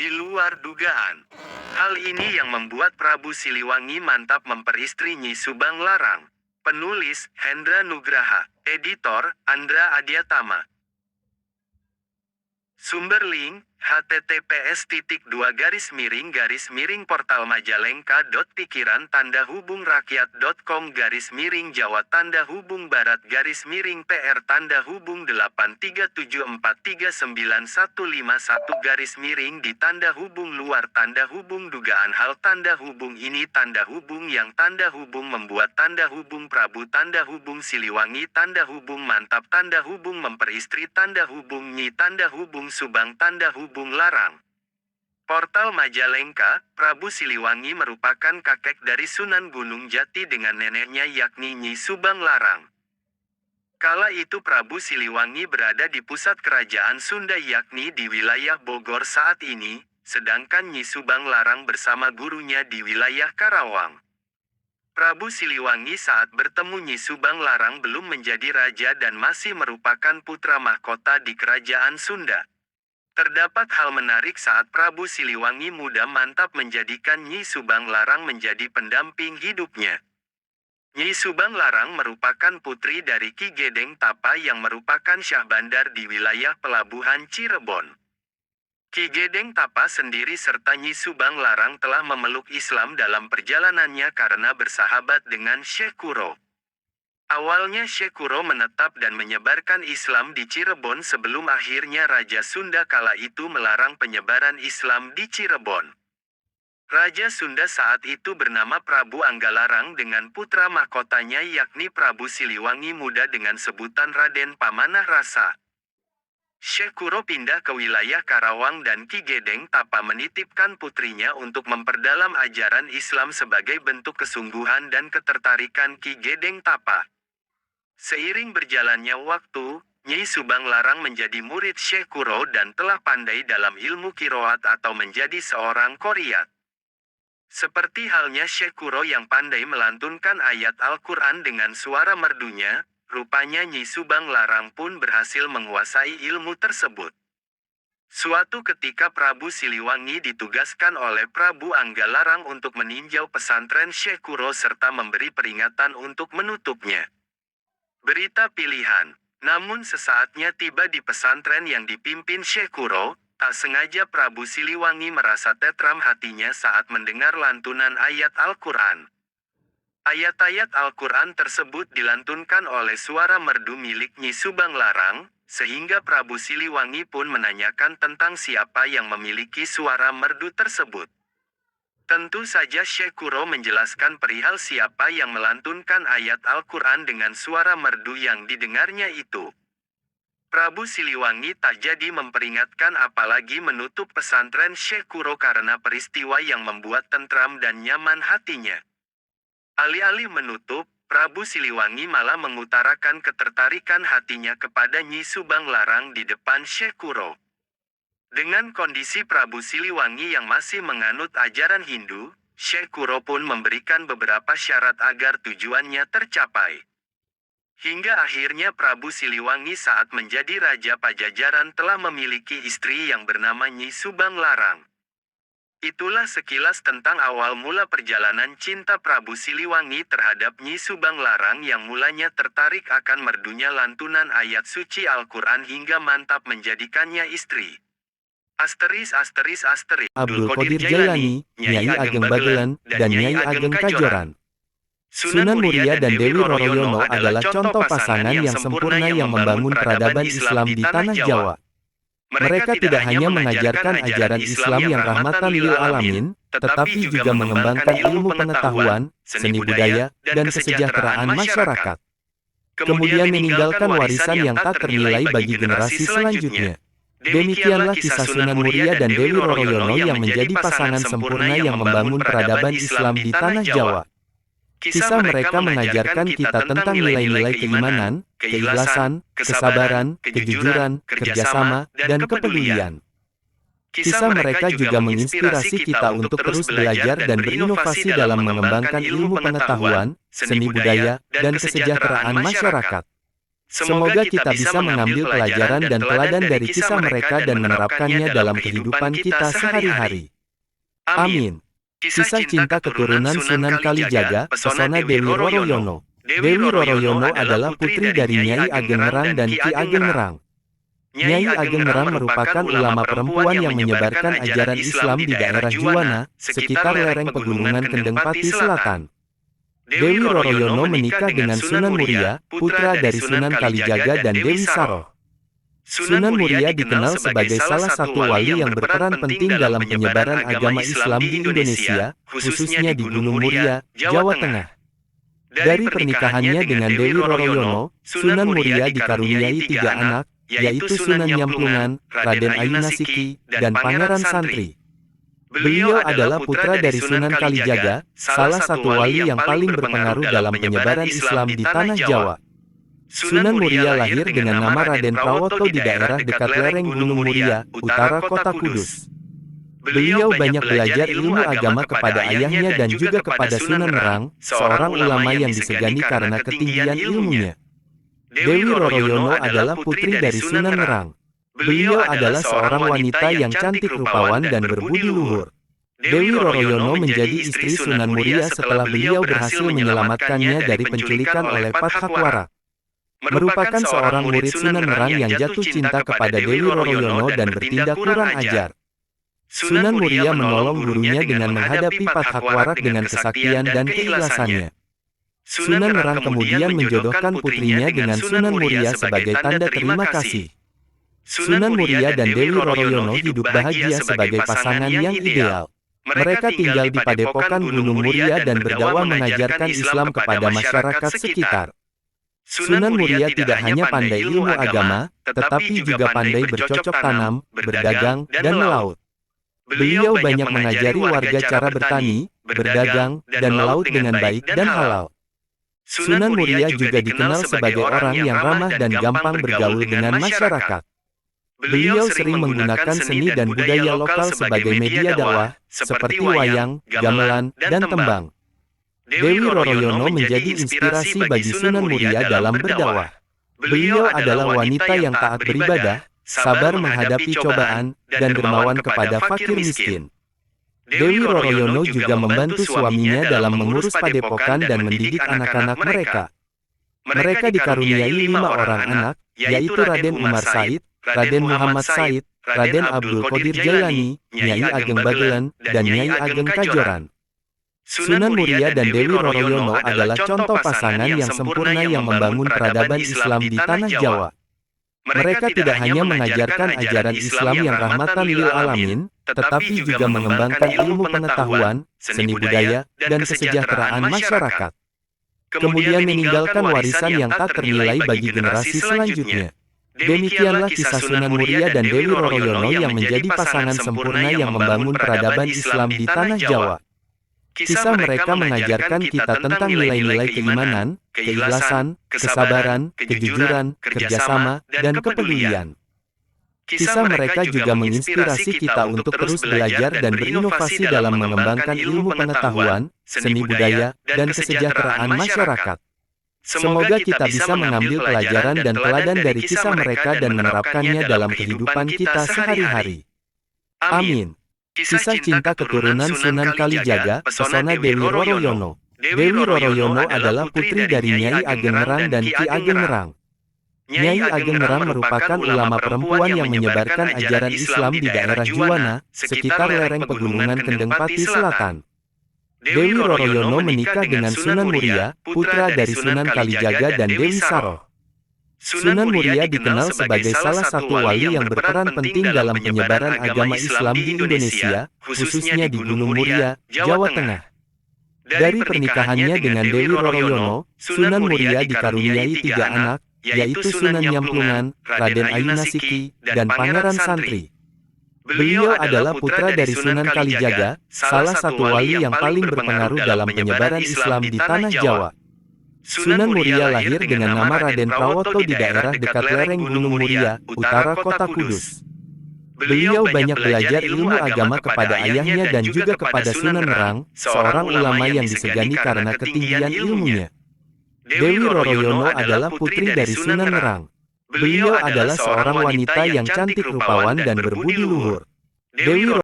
di luar dugaan. Hal ini yang membuat Prabu Siliwangi mantap memperistri Nyi Subang Larang. Penulis, Hendra Nugraha. Editor, Andra Adiatama. Sumber link, https://portal majalengka.pikiran-rakyat.com/Jawa PR-837439151 dugaan hal ini yang membuat Prabu Siliwangi mantap memperistri Nyi Subang Larang. Portal Majalengka, Prabu Siliwangi merupakan kakek dari Sunan Gunung Jati dengan neneknya yakni Nyi Subang Larang. Kala itu Prabu Siliwangi berada di pusat kerajaan Sunda yakni di wilayah Bogor saat ini, sedangkan Nyi Subang Larang bersama gurunya di wilayah Karawang. Prabu Siliwangi saat bertemu Nyi Subang Larang belum menjadi raja dan masih merupakan putra mahkota di kerajaan Sunda. Terdapat hal menarik saat Prabu Siliwangi muda mantap menjadikan Nyi Subang Larang menjadi pendamping hidupnya. Nyi Subang Larang merupakan putri dari Ki Gedeng Tapa yang merupakan syah bandar di wilayah pelabuhan Cirebon. Ki Gedeng Tapa sendiri serta Nyi Subang Larang telah memeluk Islam dalam perjalanannya karena bersahabat dengan Syekh Kuro. Awalnya Syekh Kuro menetap dan menyebarkan Islam di Cirebon sebelum akhirnya Raja Sunda kala itu melarang penyebaran Islam di Cirebon. Raja Sunda saat itu bernama Prabu Anggalarang dengan putra mahkotanya yakni Prabu Siliwangi muda dengan sebutan Raden Pamanah Rasa. Syekh Kuro pindah ke wilayah Karawang dan Ki Gedeng Tapa menitipkan putrinya untuk memperdalam ajaran Islam sebagai bentuk kesungguhan dan ketertarikan Ki Gedeng Tapa. Seiring berjalannya waktu, Nyi Subang Larang menjadi murid Syekh Kuro dan telah pandai dalam ilmu kiroat atau menjadi seorang qoriat. Seperti halnya Syekh Kuro yang pandai melantunkan ayat Al-Quran dengan suara merdunya, rupanya Nyi Subang Larang pun berhasil menguasai ilmu tersebut. Suatu ketika Prabu Siliwangi ditugaskan oleh Prabu Anggalarang untuk meninjau pesantren Syekh Kuro serta memberi peringatan untuk menutupnya. Berita pilihan. Namun sesaatnya tiba di pesantren yang dipimpin Syekh Kuro, tak sengaja Prabu Siliwangi merasa tetram hatinya saat mendengar lantunan ayat Al-Quran. Ayat-ayat Al-Quran tersebut dilantunkan oleh suara merdu milik Nyi Subang Larang, sehingga Prabu Siliwangi pun menanyakan tentang siapa yang memiliki suara merdu tersebut. Tentu saja Syekh Kuro menjelaskan perihal siapa yang melantunkan ayat Al-Quran dengan suara merdu yang didengarnya itu. Prabu Siliwangi tak jadi memperingatkan apalagi menutup pesantren Syekh Kuro karena peristiwa yang membuat tentram dan nyaman hatinya. Alih-alih menutup, Prabu Siliwangi malah mengutarakan ketertarikan hatinya kepada Nyi Subang Larang di depan Syekh Kuro. Dengan kondisi Prabu Siliwangi yang masih menganut ajaran Hindu, Syekh Kuro pun memberikan beberapa syarat agar tujuannya tercapai. Hingga akhirnya Prabu Siliwangi saat menjadi Raja Pajajaran telah memiliki istri yang bernama Nyi Subang Larang. Itulah sekilas tentang awal mula perjalanan cinta Prabu Siliwangi terhadap Nyi Subang Larang yang mulanya tertarik akan merdunya lantunan ayat suci Al-Quran hingga mantap menjadikannya istri. Abdul Qodir Jailani, Nyai Ageng Bagelan, dan Nyai Ageng Kajoran. Sunan Muria dan Dewi Roroyono adalah contoh pasangan yang sempurna yang membangun peradaban Islam di tanah Jawa. Mereka tidak hanya mengajarkan ajaran Islam yang rahmatan lil alamin, tetapi juga mengembangkan ilmu pengetahuan, seni budaya, dan kesejahteraan masyarakat. Kemudian meninggalkan warisan yang tak ternilai bagi generasi selanjutnya. Demikianlah kisah Sunan Muria dan Dewi Roroyono yang menjadi pasangan sempurna yang membangun peradaban Islam di tanah Jawa. Kisah mereka mengajarkan kita tentang nilai-nilai keimanan, keikhlasan, kesabaran, kejujuran, kerjasama, dan kepedulian. Kisah mereka juga menginspirasi kita untuk terus belajar dan berinovasi dalam mengembangkan ilmu pengetahuan, seni budaya, dan kesejahteraan masyarakat. Semoga kita bisa mengambil pelajaran dan teladan dari kisah mereka dan menerapkannya dalam kehidupan kita sehari-hari. Amin. Kisah cinta keturunan Sunan Kalijaga, pesona Dewi Roroyono. Dewi Roroyono adalah putri dari Nyai Ageng Ngerang dan Ki Ageng Ngerang. Nyai Ageng Ngerang merupakan ulama perempuan yang menyebarkan ajaran Islam di daerah Juwana, sekitar lereng pegunungan Kendeng Pati Selatan. Dewi Roroyono menikah dengan Sunan Muria, putra dari Sunan Kalijaga dan Dewi Saroh. Sunan Muria dikenal sebagai salah satu wali yang berperan penting dalam penyebaran agama Islam di Indonesia, khususnya di Gunung Muria, Jawa Tengah. Dari pernikahannya dengan Dewi Roroyono, Sunan Muria dikaruniai 3 anak, yaitu Sunan Nyamplungan, Raden Ayunasiki, dan Pangeran Santri. Beliau adalah putra dari Sunan Kalijaga, salah satu wali yang paling berpengaruh dalam penyebaran Islam di tanah Jawa. Sunan Muria lahir dengan nama Raden Prawoto di daerah dekat lereng Gunung Muria, utara kota Kudus. Beliau banyak belajar ilmu agama kepada ayahnya dan juga kepada Sunan Ngerang, seorang ulama yang disegani karena ketinggian ilmunya. Dewi Roroyono adalah putri dari Sunan Ngerang. Beliau adalah seorang wanita yang cantik rupawan dan berbudi luhur. Dewi Roroyono menjadi istri Sunan Muria setelah beliau berhasil menyelamatkannya dari penculikan oleh Pathakwarak. Merupakan seorang murid Sunan Ngerang yang jatuh cinta kepada Dewi Roroyono dan bertindak kurang ajar. Sunan Muria menolong gurunya dengan menghadapi Pathakwarak dengan kesaktian dan keikhlasannya. Sunan Ngerang kemudian menjodohkan putrinya dengan Sunan Muria sebagai tanda terima kasih. Sunan Muria dan Dewi Roroyono hidup bahagia sebagai pasangan yang ideal. Mereka tinggal di Padepokan Gunung Muria dan berdakwah mengajarkan Islam kepada masyarakat sekitar. Sunan Muria tidak hanya pandai ilmu agama, tetapi juga pandai bercocok tanam, berdagang, dan melaut. Beliau banyak mengajari warga cara bertani, berdagang, dan melaut dengan baik dan halal. Sunan Muria juga dikenal sebagai orang yang ramah dan gampang bergaul dengan masyarakat. Beliau sering menggunakan seni dan budaya lokal sebagai media dakwah, seperti wayang, gamelan, dan tembang. Dewi Roroyono menjadi inspirasi bagi Sunan Muria dalam berdakwah. Beliau adalah wanita yang taat beribadah, sabar menghadapi cobaan, dan dermawan kepada fakir miskin. Dewi Roroyono juga membantu suaminya dalam mengurus padepokan dan mendidik anak-anak mereka. Mereka dikaruniai 5 orang anak, yaitu Raden Umar Said, Raden Muhammad Said, Raden Abdul Qadir Jailani, Nyai Ageng Bagelan, dan Nyai Ageng Kajoran. Sunan Muria dan Dewi Roroyono adalah contoh pasangan yang sempurna yang membangun peradaban Islam di tanah Jawa. Mereka tidak hanya mengajarkan ajaran Islam yang rahmatan lil alamin, tetapi juga mengembangkan ilmu pengetahuan, seni budaya, dan kesejahteraan masyarakat. Kemudian meninggalkan warisan yang tak ternilai bagi generasi selanjutnya. Demikianlah kisah Sunan Muria dan Dewi Roroyono yang menjadi pasangan sempurna yang membangun peradaban Islam di tanah Jawa. Kisah mereka mengajarkan kita tentang nilai-nilai keimanan, keikhlasan, kesabaran, kejujuran, kerjasama, dan kepedulian. Kisah mereka juga menginspirasi kita untuk terus belajar dan berinovasi dalam mengembangkan ilmu pengetahuan, seni budaya, dan kesejahteraan masyarakat. Semoga kita bisa mengambil pelajaran dan teladan dari kisah mereka dan menerapkannya dalam kehidupan kita sehari-hari. Amin. Kisah cinta keturunan Sunan Kalijaga, pesona Dewi Roroyono. Dewi Roroyono adalah putri dari Nyai Ageng Ngerang dan Ki Ageng Ngerang. Nyai Ageng Ngerang merupakan ulama perempuan yang menyebarkan ajaran Islam di daerah Juwana, sekitar lereng pegunungan Kendeng Pati Selatan. Dewi Roroyono menikah dengan Sunan Muria, putra dari Sunan Kalijaga dan Dewi Saroh. Sunan Muria dikenal sebagai salah satu wali yang berperan penting dalam penyebaran agama Islam di Indonesia, khususnya di Gunung Muria, Jawa Tengah. Dari pernikahannya dengan Dewi Roroyono, Sunan Muria dikaruniai 3 anak, yaitu Sunan Nyamplungan, Raden Ayunasiki, dan Pangeran Santri. Beliau adalah putra dari Sunan Kalijaga, salah satu wali yang paling berpengaruh dalam penyebaran Islam di tanah Jawa. Sunan Muria lahir dengan nama Raden Prawoto di daerah dekat lereng Gunung Muria, utara kota Kudus. Beliau banyak belajar ilmu agama kepada ayahnya dan juga kepada Sunan Ngerang, seorang ulama yang disegani karena ketinggian ilmunya. Dewi Roroyono adalah putri dari Sunan Ngerang. Beliau adalah seorang wanita yang cantik rupawan dan berbudi luhur. Dewi